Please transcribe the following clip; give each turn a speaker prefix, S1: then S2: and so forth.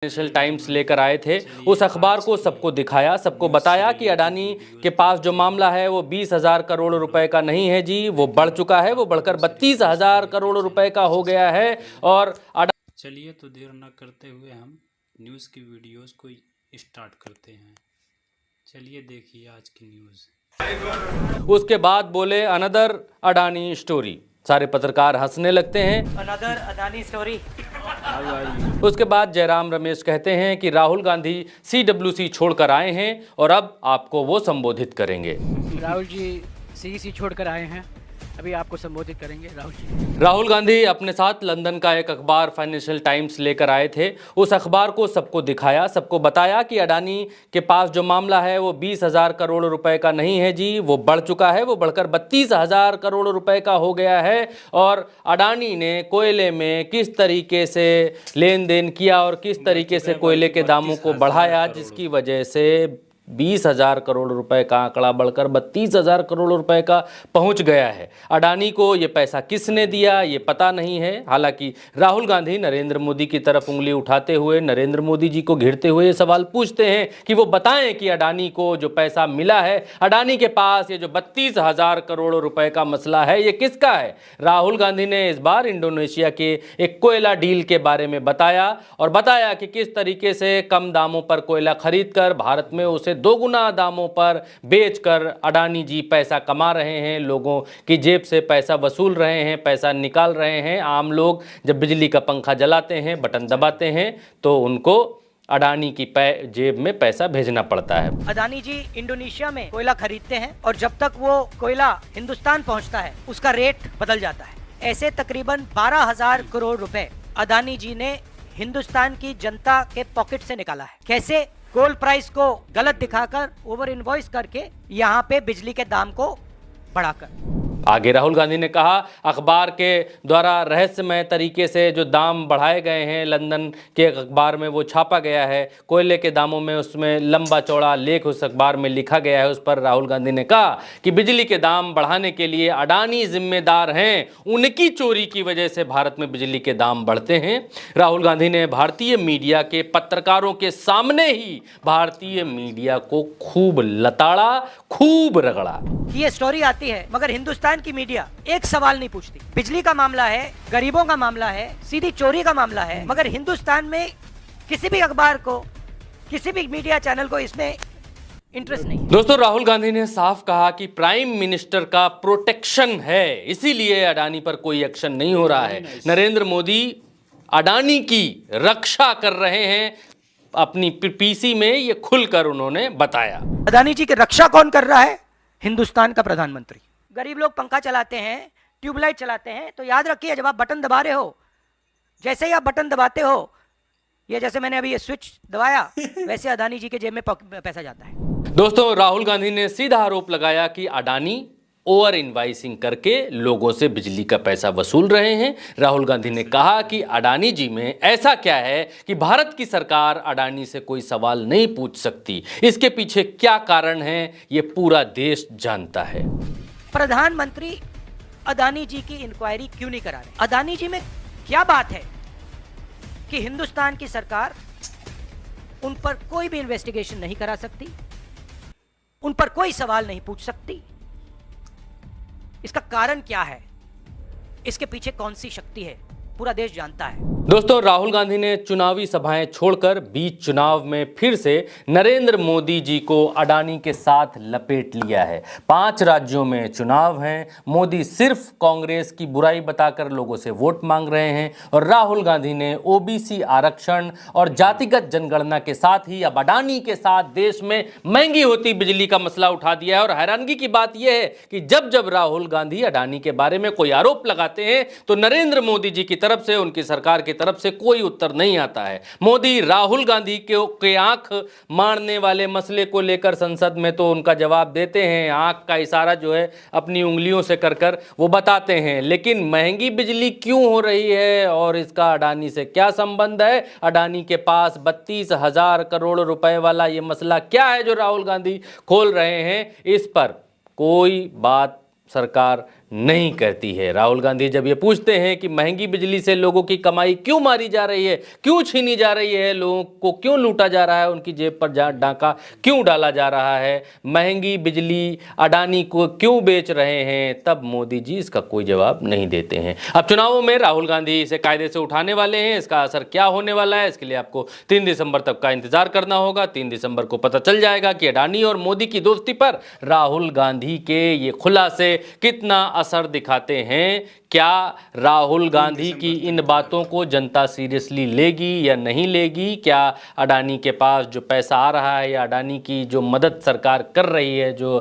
S1: Financial times लेकर आए थे। उस अखबार को सबको दिखाया, सबको बताया कि अडानी के पास जो मामला है वो 20,000 करोड़ रुपए का नहीं है जी, वो बढ़ चुका है, वो बढ़कर 32,000 करोड़ रुपए का हो गया है। और
S2: चलिए तो देर न करते हुए हम न्यूज़ की वीडियोस को स्टार्ट करते हैं। चलिए देखिए आज की न्यूज़।
S1: उसके बाद बोले अनदर अडानी स्टोरी। सारे पत्रकार हंसने लगते हैं।
S3: Another Adani story.
S1: उसके बाद जयराम रमेश कहते हैं कि राहुल गांधी CWC छोड़कर आए हैं और अब आपको वो संबोधित करेंगे।
S3: राहुल जी CEC छोड़कर आए हैं, अभी आपको संबोधित करेंगे राहुल जी।
S1: राहुल गांधी अपने साथ लंदन का एक अखबार फाइनेंशियल टाइम्स लेकर आए थे। उस अखबार को सबको दिखाया, सबको बताया कि अडानी के पास जो मामला है वो 20,000 करोड़ रुपए का नहीं है जी, वो बढ़ चुका है, वो बढ़कर 32,000 करोड़ रुपए का हो गया है। और अडानी ने कोयले में किस तरीके से लेन देन किया और किस तरीके से कोयले के दामों को बढ़ाया, जिसकी वजह से 20,000 करोड़ रुपए का आंकड़ा बढ़कर 32,000 करोड़ रुपए का पहुंच गया है। अडानी को ये पैसा किसने दिया ये पता नहीं है। हालांकि राहुल गांधी नरेंद्र मोदी की तरफ उंगली उठाते हुए नरेंद्र मोदी जी को घेरते हुए ये सवाल पूछते हैं कि वो बताएं कि अडानी को जो पैसा मिला है, अडानी के पास ये जो 32,000 करोड़ रुपए का मसला है, ये किसका है। राहुल गांधी ने इस बार इंडोनेशिया के एक कोयला डील के बारे में बताया और बताया कि किस तरीके से कम दामों पर कोयला खरीद कर भारत में उसे दोगुना दामों पर बेचकर अडानी जी पैसा कमा रहे हैं, लोगों की जेब से पैसा वसूल रहे हैं, पैसा निकाल रहे हैं। आम लोग जब बिजली का पंखा जलाते हैं, बटन दबाते हैं, तो उनको अडानी की जेब में पैसा भेजना पड़ता है।
S3: अडानी जी इंडोनेशिया में कोयला खरीदते हैं और जब तक वो कोयला हिंदुस्तान पहुंचता है उसका रेट बदल जाता है। ऐसे तकरीबन 12,000 करोड़ रुपए अडानी जी ने हिंदुस्तान की जनता के पॉकेट से निकाला है। कैसे? कोल प्राइस को गलत दिखाकर, ओवर इनवॉइस करके, यहाँ पे बिजली के दाम को बढ़ाकर।
S1: आगे राहुल गांधी ने कहा अखबार के द्वारा रहस्यमय तरीके से जो दाम बढ़ाए गए हैं, लंदन के अखबार में वो छापा गया है, कोयले के दामों में उसमें लंबा चौड़ा लेख उस अखबार में लिखा गया है। उस पर राहुल गांधी ने कहा कि बिजली के दाम बढ़ाने के लिए अडानी जिम्मेदार हैं, उनकी चोरी की वजह से भारत में बिजली के दाम बढ़ते हैं। राहुल गांधी ने भारतीय मीडिया के पत्रकारों के सामने ही भारतीय मीडिया को खूब लताड़ा, खूब रगड़ा।
S3: ये स्टोरी आती है मगर हिंदुस्तान की मीडिया एक सवाल नहीं पूछती। बिजली का मामला है, गरीबों का मामला है, सीधी चोरी का मामला है, मगर हिंदुस्तान में किसी भी अखबार को, किसी भी मीडिया चैनल को इसमें इंटरेस्ट नहीं।
S1: दोस्तों, राहुल गांधी ने साफ कहा कि प्राइम मिनिस्टर का प्रोटेक्शन है, इसीलिए अडानी पर कोई एक्शन नहीं हो रहा है। नरेंद्र मोदी अडानी की रक्षा कर रहे हैं, अपनी पीसी में ये खुलकर उन्होंने बताया।
S3: अडानी जी की रक्षा कौन कर रहा है? हिंदुस्तान का प्रधानमंत्री। गरीब लोग पंखा चलाते हैं, ट्यूबलाइट चलाते हैं, तो याद रखिए जब आप बटन दबा रहे हो, जैसे ही आप बटन दबाते हो, ये जैसे मैंने अभी ये स्विच दबाया, वैसे अडानी जी के जेब में पैसा जाता है।
S1: दोस्तों, राहुल गांधी ने सीधा आरोप लगाया कि अडानी ओवर इनवाइसिंग करके लोगों से बिजली का पैसा वसूल रहे हैं। राहुल गांधी ने कहा कि अडानी जी में ऐसा क्या है कि भारत की सरकार अडानी से कोई सवाल नहीं पूछ सकती, इसके पीछे क्या कारण है ये पूरा देश जानता है।
S3: प्रधानमंत्री अडानी जी की इंक्वायरी क्यों नहीं करा रहे? अडानी जी में क्या बात है कि हिंदुस्तान की सरकार उन पर कोई भी इन्वेस्टिगेशन नहीं करा सकती, उन पर कोई सवाल नहीं पूछ सकती? इसका कारण क्या है? इसके पीछे कौन सी शक्ति है? पूरा देश जानता है।
S1: दोस्तों, राहुल गांधी ने चुनावी सभाएं छोड़कर बीच चुनाव में फिर से नरेंद्र मोदी जी को अडानी के साथ लपेट लिया है। 5 राज्यों में चुनाव हैं, मोदी सिर्फ कांग्रेस की बुराई बताकर लोगों से वोट मांग रहे हैं और राहुल गांधी ने ओबीसी आरक्षण और जातिगत जनगणना के साथ ही अब अडानी के साथ देश में महंगी होती बिजली का मसला उठा दिया है। और हैरानगी की बात यह है कि जब जब राहुल गांधी अडानी के बारे में कोई आरोप लगाते हैं तो नरेंद्र मोदी जी की तरफ से, उनकी सरकार की तरफ से कोई उत्तर नहीं आता है। मोदी राहुल गांधी के आंख मारने वाले मसले को लेकर संसद में तो उनका जवाब देते हैं, आंख का इशारा जो है अपनी उंगलियों से कर कर वो बताते हैं, लेकिन महंगी बिजली क्यों हो रही है और इसका अडानी से क्या संबंध है? अडानी के पास 32,000 करोड़ रुपए वाला ये मसला क्या है जो राहुल गांधी खोल रहे हैं? इस पर कोई बात सरकार नहीं करती है। राहुल गांधी जब ये पूछते हैं कि महंगी बिजली से लोगों की कमाई क्यों मारी जा रही है, क्यों छीनी जा रही है, लोगों को क्यों लूटा जा रहा है, उनकी जेब पर डाका क्यों डाला जा रहा है, महंगी बिजली अडानी को क्यों बेच रहे हैं, तब मोदी जी इसका कोई जवाब नहीं देते हैं। अब चुनावों में राहुल गांधी इसे कायदे से उठाने वाले हैं। इसका असर क्या होने वाला है, इसके लिए आपको 3 दिसंबर तक का इंतजार करना होगा। 3 दिसंबर को पता चल जाएगा कि अडानी और मोदी की दोस्ती पर राहुल गांधी के ये खुलासे कितना असर दिखाते हैं। क्या राहुल गांधी की इन बातों को जनता सीरियसली लेगी या नहीं लेगी? क्या अडानी के पास जो पैसा आ रहा है या अडानी की जो मदद सरकार कर रही है, जो